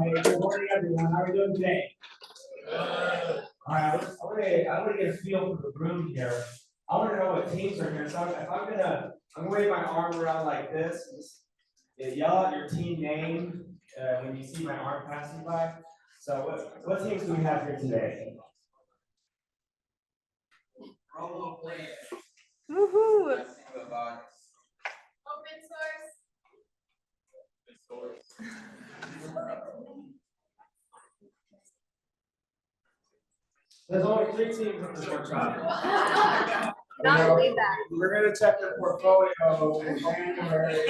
Hey, good morning, everyone. How are we doing today? All right, I want to get a feel for the room here. I want to know what teams are here. So if I'm gonna wave my arm around like this, just yell out your team name when you see my arm passing by. So what teams do we have here today? Woohoo! Open source. There's only 3 teams at this workshop. Not believe that. We're gonna check their portfolio in January.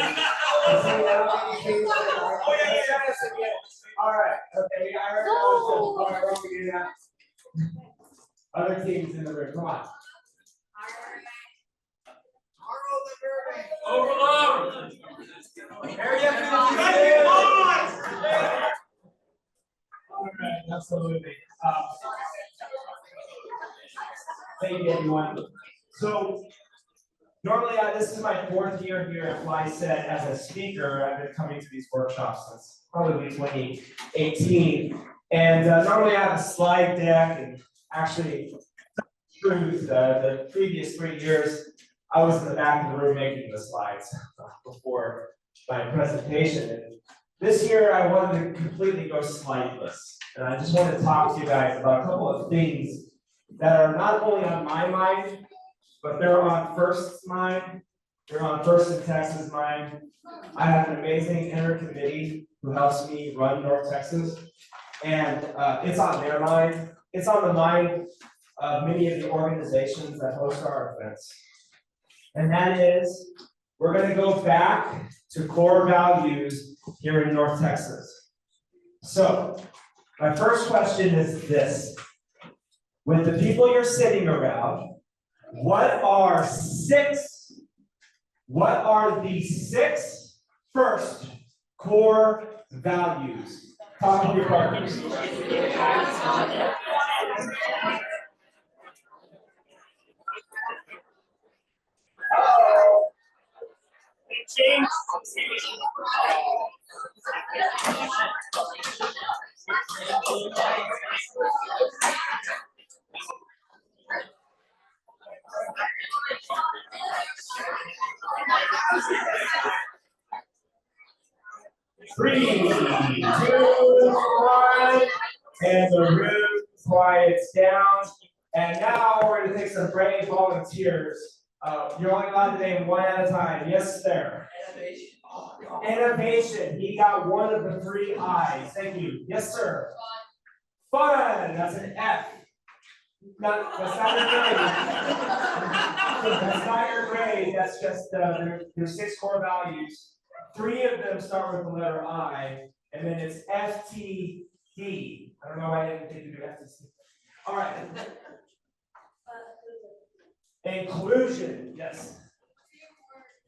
All right. Okay. I already know. All right, we're gonna do that. Other teams in the room. Come on. Overload. All right, absolutely. Thank you, everyone. So, normally, this is my 4th year here at FLYSET as a speaker. I've been coming to these workshops since probably 2018. And normally I have a slide deck, and actually, the previous 3 years, I was in the back of the room making the slides before my presentation. And this year, I wanted to completely go slideless. And I just want to talk to you guys about a couple of things that are not only on my mind, but they're on First's mind. They're on First and Texas' mind. I have an amazing inter-committee who helps me run North Texas. And it's on their mind. It's on the mind of many of the organizations that host our events. And that is, we're going to go back to core values here in North Texas. So, my first question is this. With the people you're sitting around, what are the 6 first core values? Talk to your partners. Three, 2, 1, and the room quiets down. And now we're going to take some brave volunteers. You're only allowed to name one at a time. Yes, sir. Innovation. Innovation. He got one of the 3 I's. Thank you. Yes, sir. Fun. That's an F. That's not your grade. That's not your grade. That's just there's 6 core values. 3 of them start with the letter I, and then it's FTD. I don't know why I didn't think to do FTC. All right. Inclusion, yes.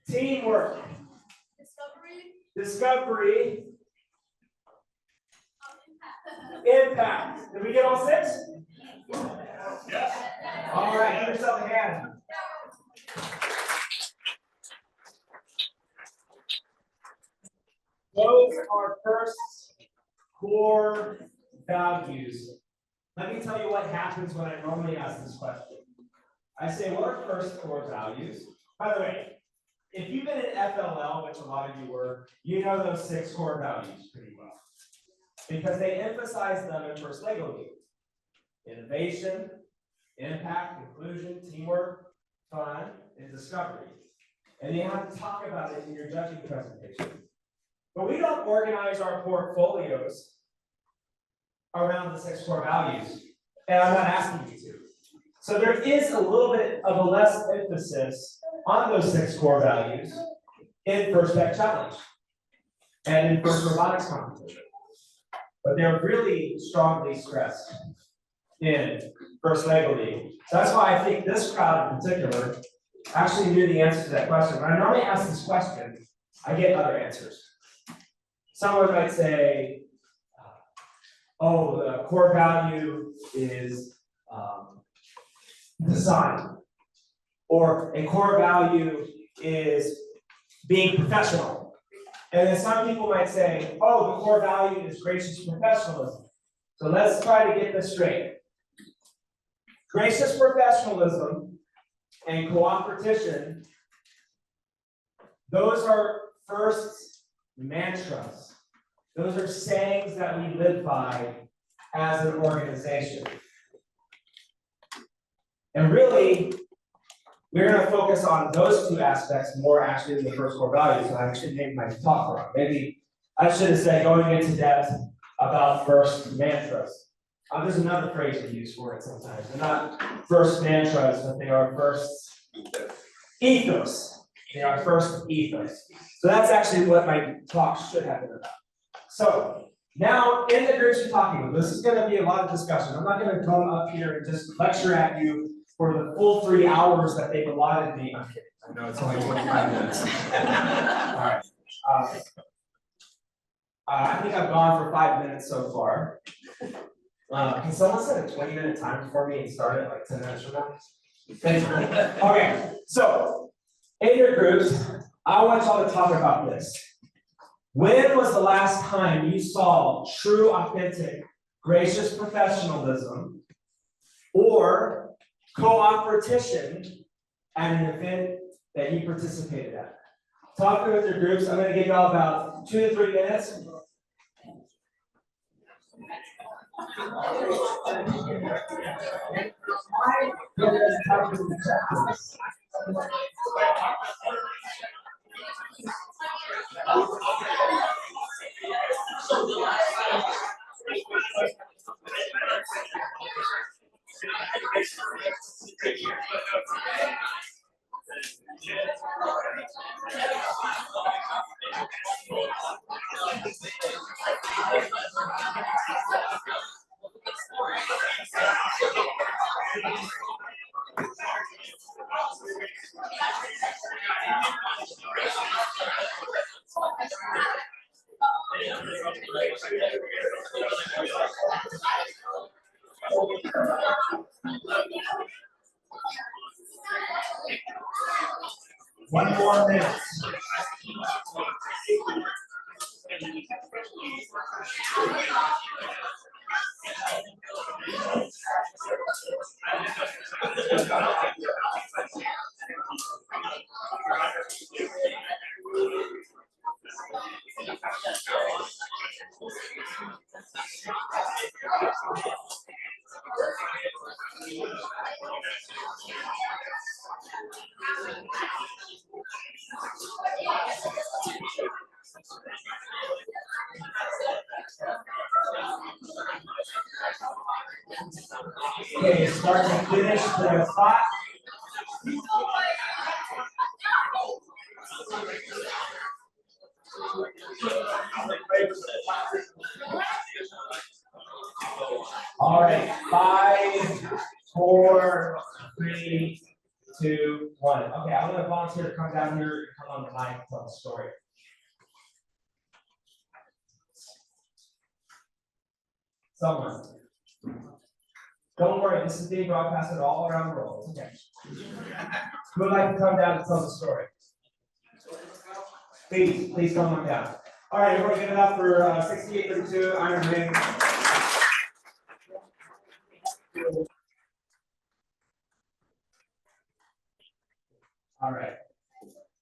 Teamwork. Discovery. Impact. Did we get all 6? Yes. All right, give yourself a hand. Those are first core values. Let me tell you what happens when I normally ask this question. I say, what are first core values? By the way, if you've been in FLL, which a lot of you were, you know those 6 core values pretty well. Because they emphasize them in first Lego League. Innovation, impact, inclusion, teamwork, fun, and discovery. And you have to talk about it in your judging presentation. But we don't organize our portfolios around the 6 core values. And I'm not asking you to. So there is a little bit of a less emphasis on those 6 core values in First Tech Challenge and in First Robotics Competition. But they're really strongly stressed in First Lego League. So that's why I think this crowd in particular actually knew the answer to that question. When I normally ask this question, I get other answers. Someone might say, oh, the core value is design. Or a core value is being professional. And then some people might say, oh, the core value is gracious professionalism. So let's try to get this straight. Gracious professionalism and cooperation, those are first mantras. Those are sayings that we live by as an organization. And really, we're going to focus on those two aspects more actually than the first core values. So I actually named my talk wrong. Maybe I should have said going into depth about first mantras. There's another phrase we use for it sometimes. They're not first mantras, but they are first ethos. They are first ethos. So that's actually what my talk should have been about. So now in the groups you're talking with, this is going to be a lot of discussion. I'm not going to come up here and just lecture at you for the full 3 hours that they've allotted me. I'm kidding. I know it's only 25 minutes. All right. I think I've gone for 5 minutes so far. Can someone set a 20-minute timer for me and start it like 10 minutes from now? Okay, so in your groups, I want y'all to talk about this. When was the last time you saw true, authentic, gracious professionalism or cooperation at an event that you participated at? Talk with your groups. I'm going to give y'all about 2 to 3 minutes. One more minute. Okay, start to finish the spot. All right, 5, 4, 3, 2, 1. Okay, I'm going to volunteer to come down here and come on the mic and tell the story. Someone. Don't worry, this is being broadcasted all around the world. It's okay. Who would like to come down and tell the story? Please come on down. All right, everyone give it up for 6832 Iron Ring. All right.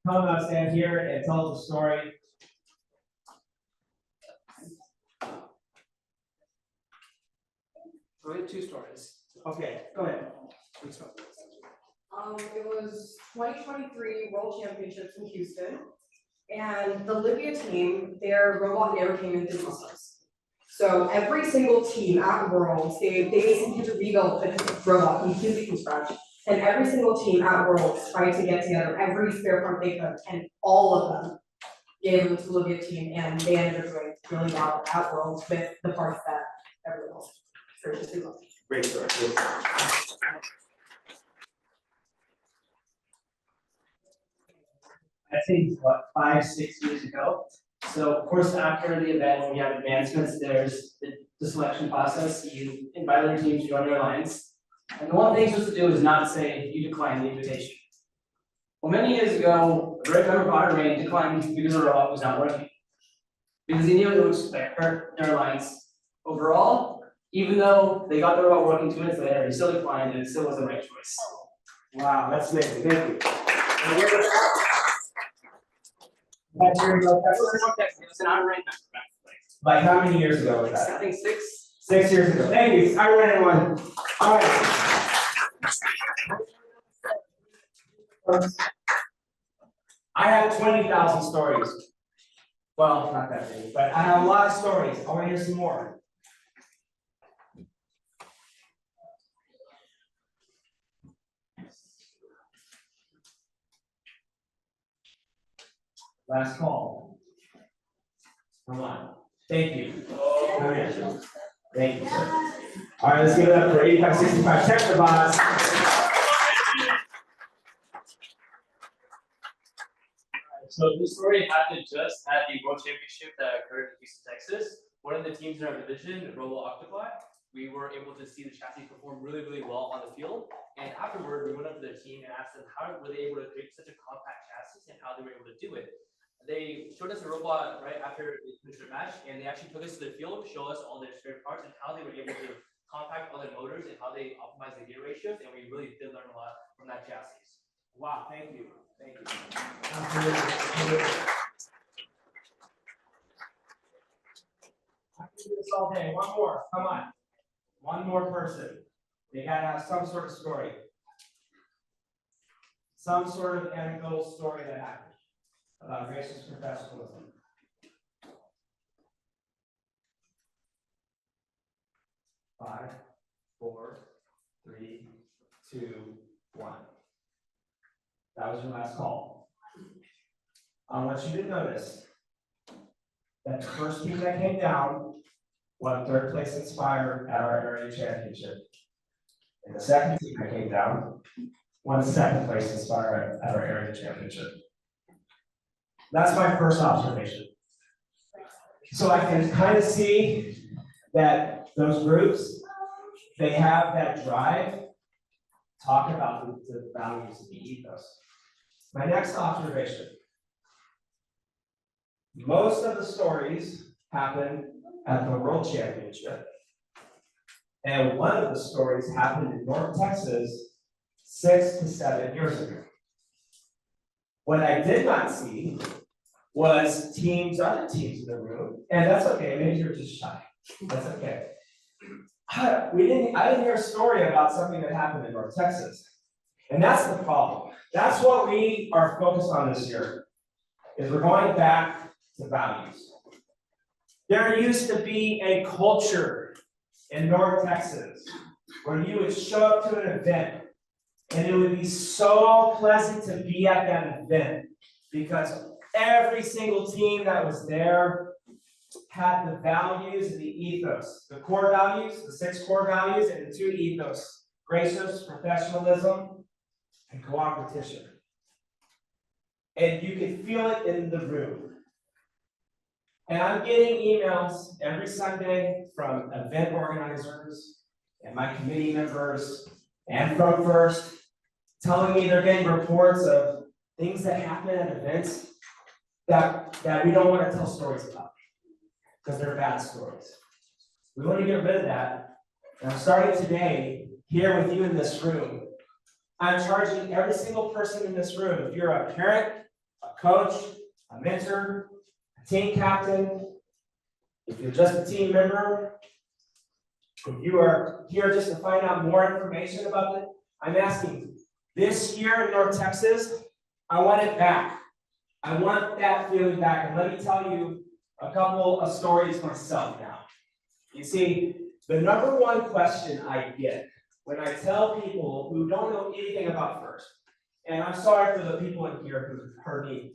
Come stand here and tell the story. So we have 2 stories. Okay, go ahead. It was 2023 World Championships in Houston, and the Libya team, their robot never came into existence. So every single team at Worlds, they basically had to rebuild the robot completely from scratch. And every single team at Worlds tried to get together every spare part they could, and all of them gave them to the Libya team, and they ended up doing really well at Worlds with the parts that everyone else graciously loved. Great story. I think, what, 5, 6 years ago. So of course, after the event, when we have advancements, there's the selection process. You invite other teams to join your alliance. And the one thing you're supposed to do is not say you declined the invitation. Well, many years ago, a great member of our reign declined because the robot was not working. Because he knew it would hurt their lines overall, even though they got the robot working 2 minutes later, he still declined and it still was the right choice. Wow, that's amazing, thank you. That's your remote It was an unranked match. Like how many years ago was that? I think 6. 6 years ago. Thank you. I ran one. All right. I have 20,000 stories. Well, not that many, but I have a lot of stories. I want to hear some more. Last call. Come on. Thank you. Come here. Thank you, sir. All right, let's give it up for 8565. Check the box. So this story happened just at the World Championship that occurred in Houston, Texas. One of the teams in our division, Robo Octopi, we were able to see the chassis perform really, really well on the field. And afterward, we went up to their team and asked them how were they able to create such a compact chassis and how they were able to do it. They showed us the robot right after they finished their match, and they actually took us to the field, show us all their spare parts and how they were able to compact all their motors and how they optimize the gear ratios. And we really did learn a lot from that chassis. Wow, thank you. Thank you. Absolutely. I can do this all day. One more. Come on. One more person. They gotta have some sort of story. Some sort of anecdotal story that happened about gracious professionalism. Five, 4, 3, 2, 1. That was your last call. I want you to notice that the first team that came down won 3rd place Inspire at our area championship. And the second team that came down won 2nd place Inspire at our area championship. That's my first observation. So I can kind of see that those groups, they have that drive, talk about the values of the ethos. My next observation. Most of the stories happen at the World Championship. And one of the stories happened in North Texas 6 to 7 years ago. What I did not see was other teams in the room, and that's okay, maybe you're just shy. That's okay. I didn't hear a story about something that happened in North Texas. And that's the problem. That's what we are focused on this year, is we're going back to values. There used to be a culture in North Texas where you would show up to an event and it would be so pleasant to be at that event because every single team that was there had the values and the ethos, the core values, the 6 core values, and the 2 ethos, gracious, professionalism, and cooperation. And you could feel it in the room. And I'm getting emails every Sunday from event organizers and my committee members and from First telling me they're getting reports of things that happen at events that we don't want to tell stories about because they're bad stories. We want to get rid of that. And I'm starting today here with you in this room. I'm charging every single person in this room, if you're a parent, a coach, a mentor, a team captain, if you're just a team member, if you are here just to find out more information about it, I'm asking, this year in North Texas, I want it back. I want that feeling back. And let me tell you a couple of stories myself now. You see, the number one question I get when I tell people who don't know anything about First, and I'm sorry for the people in here who've heard me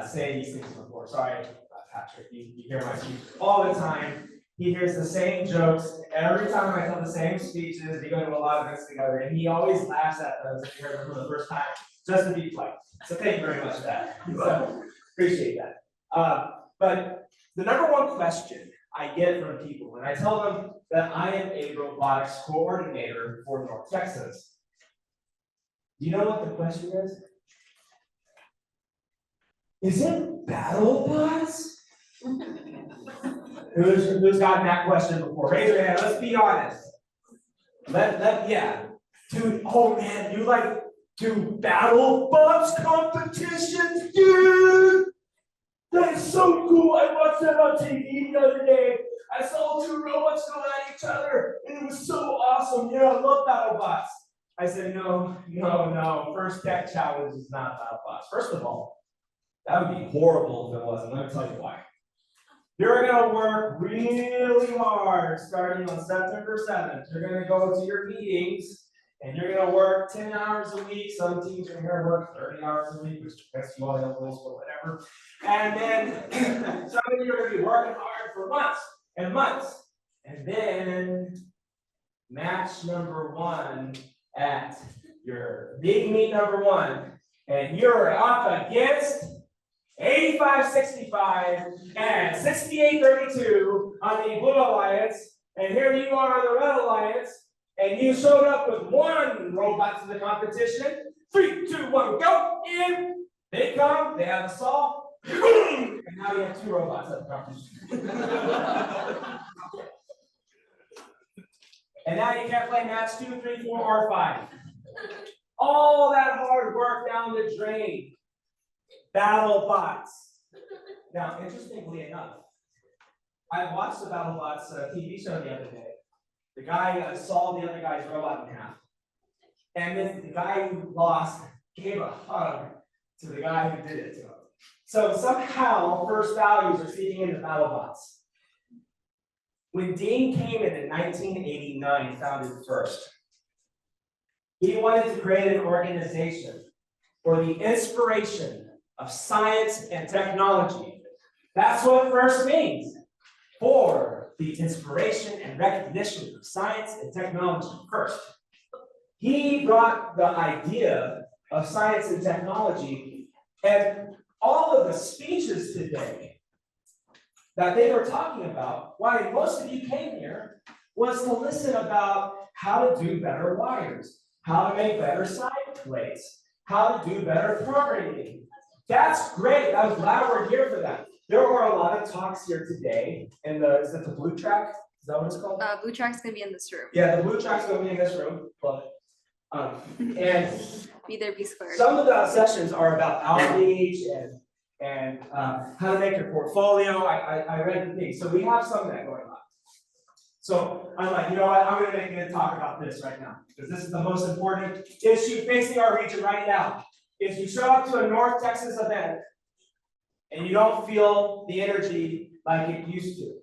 say these things before. Sorry, Patrick, you hear my speech all the time. He hears the same jokes every time I tell the same speeches. We go to a lot of events together, and he always laughs at those if you heard them for the first time, just to be polite. So thank you very much for that. So, appreciate that. But the number one question I get from people when I tell them that I am a robotics coordinator for North Texas, do you know what the question is? Is it BattleBots? Who's gotten that question before? Raise your hand, let's be honest. Yeah. Dude, oh man, you like do battle box competitions, dude? That is so cool. I watched that on TV the other day. I saw two robots go at each other, and it was so awesome. Yeah, I love battle bots. I said, no. First tech challenge is not battle bots. First of all, that would be horrible if it wasn't. Let me tell you why. You're gonna work really hard starting on September 7th. You're gonna go to your meetings and you're gonna work 10 hours a week. Some teams are gonna work 30 hours a week, which depends on all rules or whatever. And then some of you are gonna be working hard for months and months. And then match number 1 at your big meet number 1, and you're up against 85-65 and 68-32 on the Blue Alliance, and here you are on the Red Alliance, and you showed up with 1 robot to the competition. 3, 2, 1, go! In! They come, they have a saw, boom! And now you have 2 robots at the competition. And now you can't play match 2, 3, 4, or 5. All that hard work down the drain. Battle bots. Now, interestingly enough, I watched the Battle Bots TV show the other day. The guy sawed the other guy's robot in half. And then the guy who lost gave a hug to the guy who did it to him. So somehow, first values are seeping into Battle Bots. When Dean came in 1989, founded FIRST, he wanted to create an organization for the inspiration of science and technology. That's what FIRST means. For the inspiration and recognition of science and technology first. He brought the idea of science and technology, and all of the speeches today that they were talking about, why most of you came here, was to listen about how to do better wires, how to make better side plates, how to do better programming. That's great. I'm glad we're here for that. There were a lot of talks here today, and is it the blue track? Is that what it's called? Blue track's gonna be in this room. Yeah, the blue track's gonna be in this room. Love it. And Be there, be squared. some of the sessions are about outreach and how to make your portfolio. I read the thing. So we have some of that going on. So I'm like, you know what? I'm gonna make a talk about this right now, because this is the most important issue facing our region right now. If you show up to a North Texas event and you don't feel the energy like it used to,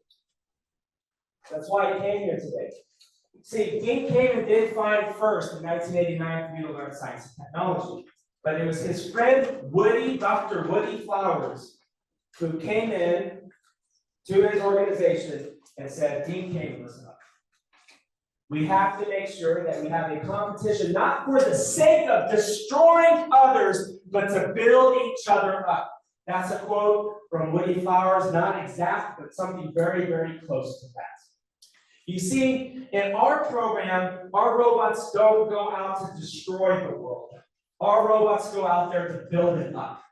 that's why he came here today. See, Dean came and did find FIRST in 1989 for you to learn science and technology. But it was his friend Woody, Dr. Woody Flowers, who came in to his organization and said, Dean came, listen up. We have to make sure that we have a competition, not for the sake of destroying others, but to build each other up. That's a quote from Woody Flowers, not exact, but something very, very close to that. You see, in our program, our robots don't go out to destroy the world. Our robots go out there to build it up.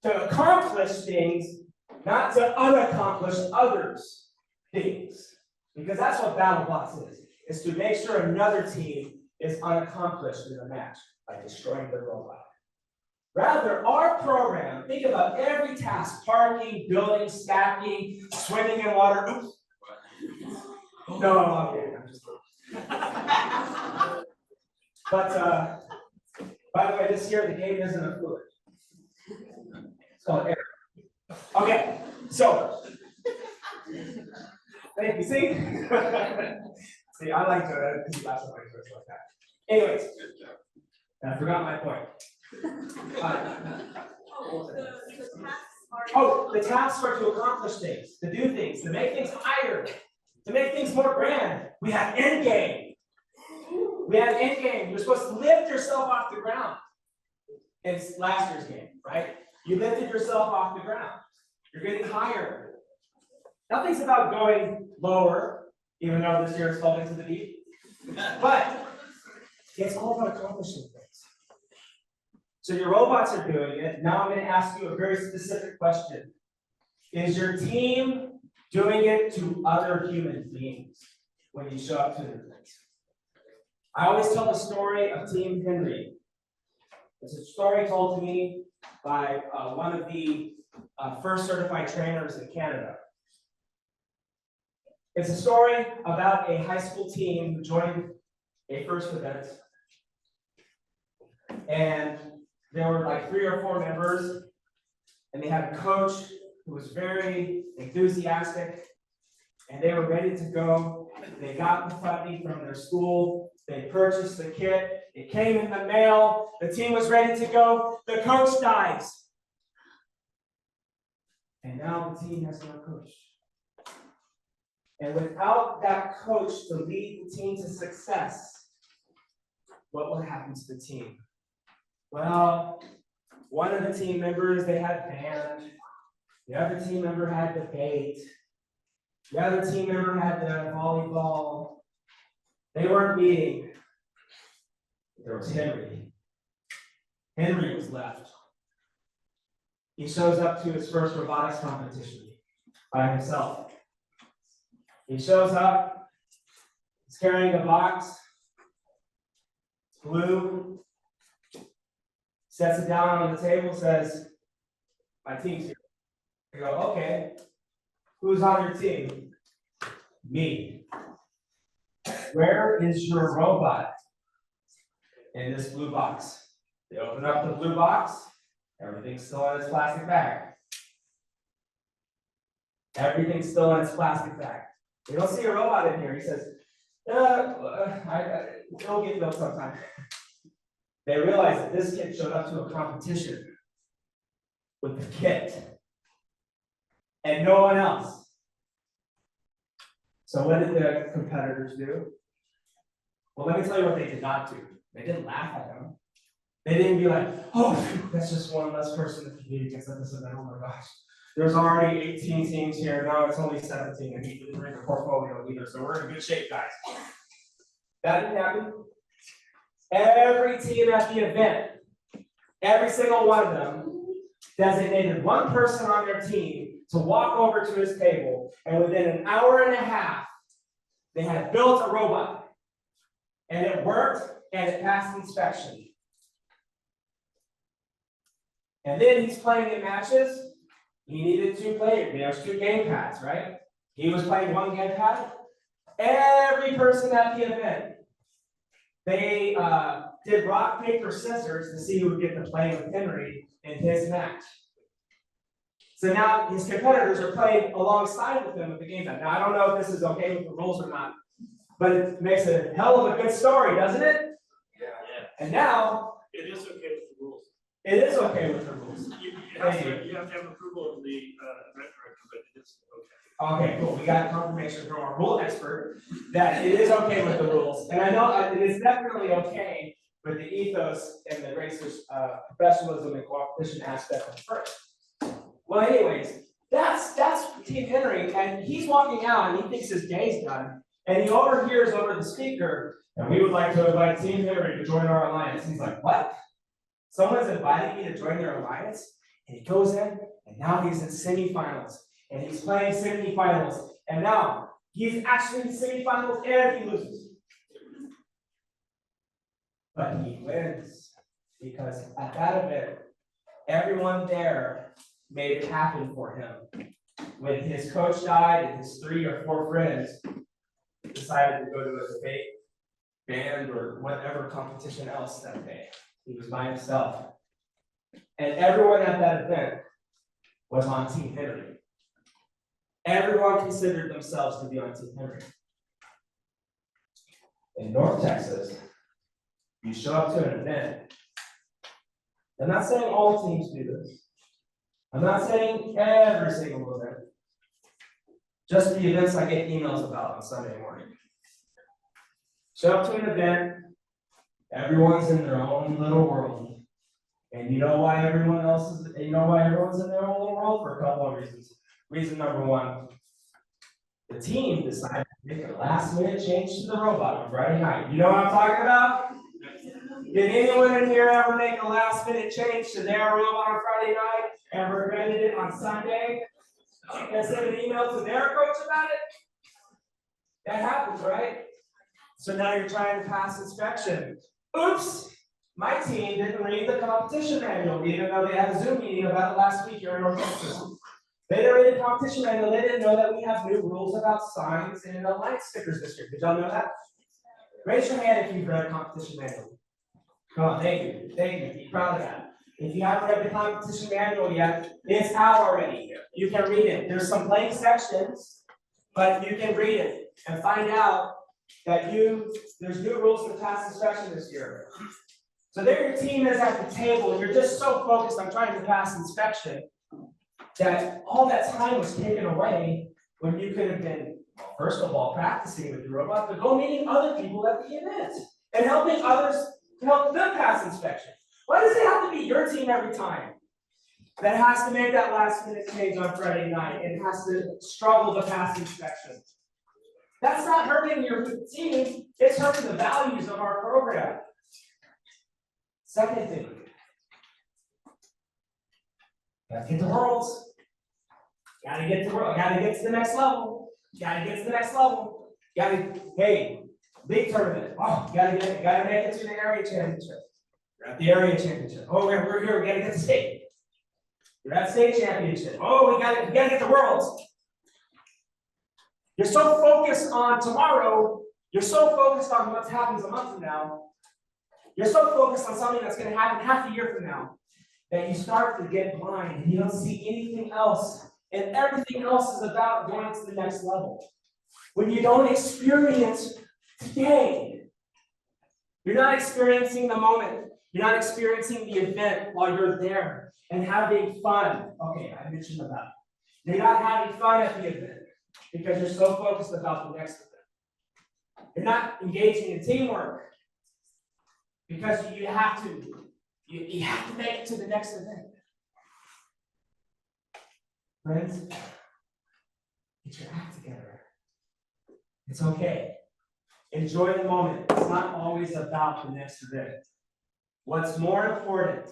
To accomplish things, not to unaccomplish others' things. Because that's what BattleBots is to make sure another team is unaccomplished in a match by destroying the robot. Rather, our program, think about every task: parking, building, stacking, swimming in water. Oops. No, okay, I'm just kidding. But by the way, this year the game isn't a fluid. It's called air. Okay, so thank you. See, see, I like to do lots of like that. Anyways, I forgot my point. The tasks are to accomplish things, to do things, to make things higher, to make things more grand. We have end game. We have end game. You're supposed to lift yourself off the ground. It's last year's game, right? You lifted yourself off the ground. You're getting higher. Nothing's about going lower, even though this year it's falling into the deep. But it's all about accomplishing things. So your robots are doing it. Now I'm going to ask you a very specific question. Is your team doing it to other human beings when you show up to an event? I always tell the story of Team Henry. It's a story told to me by one of the first certified trainers in Canada. It's a story about a high school team who joined a first event. And there were like 3 or 4 members, and they had a coach who was very enthusiastic, and they were ready to go. They got the funding from their school, they purchased the kit, it came in the mail, the team was ready to go, the coach dies. And now the team has no coach. And without that coach to lead the team to success, what will happen to the team? Well, one of the team members, they had band. The other team member had debate. The other team member had the volleyball. They weren't meeting. There was Henry. Henry was left. He shows up to his first robotics competition by himself. He shows up, he's carrying a box, it's blue, sets it down on the table, says, my team's here. I go, okay, who's on your team? Me. Where is your robot? In this blue box. They open up the blue box, everything's still in its plastic bag. Everything's still in its plastic bag. They don't see a robot in here. He says, it'll get built sometime. They realize that this kid showed up to a competition with the kit and no one else. So what did the competitors do? Well, let me tell you what they did not do. They didn't laugh at him. They didn't be like, oh, phew, that's just one less person to compete against at this event. Oh my gosh. There's already 18 teams here. Now it's only 17, and he didn't bring a portfolio either. So we're in good shape, guys. That didn't happen. Every team at the event, every single one of them, designated one person on their team to walk over to his table, and within an hour and a half, they had built a robot. And it worked, and it passed inspection. And then he's playing in matches. He needed 2 players. There's 2 game pads, right? He was playing 1 game pad. Every person at the event, they did rock, paper, scissors to see who would get to play with Henry in his match. So now his competitors are playing alongside with him with the game pad. Now I don't know if this is okay with the rules or not, but it makes a hell of a good story, doesn't it? Yeah. And now It is okay with the rules. it is okay with the rules. You have to have approval of the event director, but it is okay. Okay, cool. We got confirmation from our rule expert that it is okay with the rules. And I know it is definitely okay with the ethos and the racers' professionalism and competition aspect of first. Well, anyways, that's Team Henry, and he's walking out and he thinks his day's done. And he overhears over the speaker, and we would like to invite Team Henry to join our alliance. He's like, what? Someone's inviting me to join their alliance? And he goes in, and now he's in semifinals. And he's playing semifinals. And now he's actually in semifinals and he loses. But he wins. Because at that event, everyone there made it happen for him. When his coach died and his 3 or 4 friends decided to go to a debate, band, or whatever competition else that day. He was by himself. And everyone at that event was on Team Henry. Everyone considered themselves to be on Team Henry. In North Texas, you show up to an event. I'm not saying all teams do this. I'm not saying every single event. Just the events I get emails about on Sunday morning. Show up to an event, everyone's in their own little world. And you know why everyone's in their own little world? For a couple of reasons. Reason number 1, the team decided to make a last-minute change to the robot on Friday night. You know what I'm talking about? Did anyone in here ever make a last-minute change to their robot on Friday night and regretted it on Sunday? And send an email to their coach about it? That happens, right? So now you're trying to pass inspection. Oops, my team didn't read the competition manual, even though they had a Zoom meeting about it last week here in North Texas. They didn't read the competition manual, they didn't know that we have new rules about signs and light stickers this year. Did y'all know that? Raise your hand if you've read a competition manual. Come on, thank you, be proud of that. If you haven't read the competition manual yet, it's out already. You can read it. There's some blank sections, but you can read it and find out that there's new rules to pass inspection this year. So there your team is at the table, and you're just so focused on trying to pass inspection that all that time was taken away when you could have been, first of all, practicing with your robot, but go meeting other people at the event and helping others to help them pass inspection. Why does it have to be your team every time that has to make that last minute change on Friday night and has to struggle to pass inspection? That's not hurting your team, it's hurting the values of our program. Second thing, gotta get the worlds. Gotta get to the next level. Hey, big tournament. Oh, gotta make it to the area championship. You're at the area championship. Oh, we're here, we gotta get the state. You're at state championship. Oh, we gotta get the worlds. You're so focused on tomorrow, you're so focused on what happens a month from now, you're so focused on something that's gonna happen half a year from now, that you start to get blind and you don't see anything else. And everything else is about going to the next level. When you don't experience today, you're not experiencing the moment. You're not experiencing the event while you're there and having fun. Okay, I mentioned about it. You're not having fun at the event because you're so focused about the next event. You're not engaging in teamwork because you have to make it to the next event. Friends, get your act together. It's okay. Enjoy the moment. It's not always about the next event. What's more important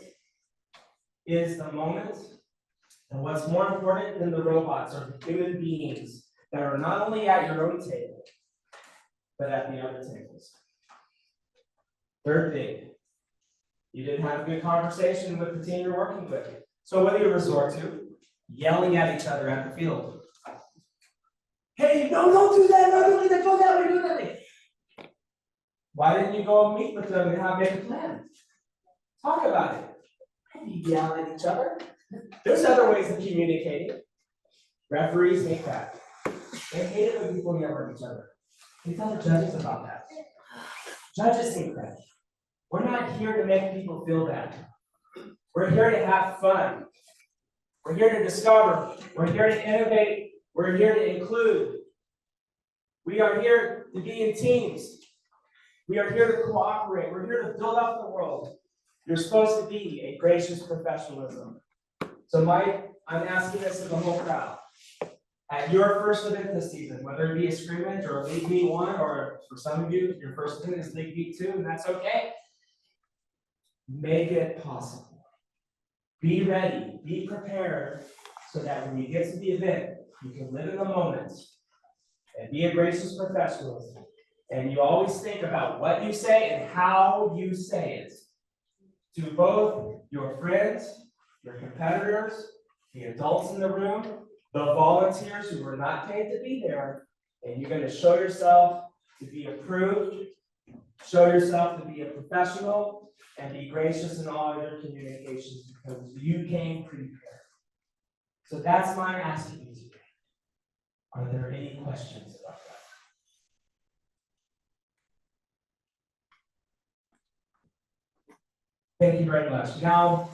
is the moment, and what's more important than the robots are the human beings that are not only at your own table, but at the other tables. Third thing, you didn't have a good conversation with the team you're working with. So what do you resort to? Yelling at each other at the field. Hey, no, don't do that, no, don't do that, go that way, do that way. Why didn't you go and meet with them and make a plan? Talk about it. Don't yell at each other. There's other ways of communicating. Referees hate that. They hate it when people yell at each other. They tell the judges about that. Judges hate that. We're not here to make people feel bad. We're here to have fun. We're here to discover. We're here to innovate. We're here to include. We are here to be in teams. We are here to cooperate. We're here to build up the world. You're supposed to be a gracious professionalism. So Mike, I'm asking this of the whole crowd. At your first event this season, whether it be a scrimmage or a League Meet 1, or for some of you, your first event is League Meet 2, and that's okay. Make it possible. Be ready, be prepared, so that when you get to the event, you can live in the moment and be a gracious professional. And you always think about what you say and how you say it to both your friends, your competitors, the adults in the room, the volunteers who were not paid to be there, and you're going to show yourself to be approved, show yourself to be a professional, and be gracious in all of your communications because you came prepared. So that's my ask to you today. Are there any questions about that? Thank you very much. Now,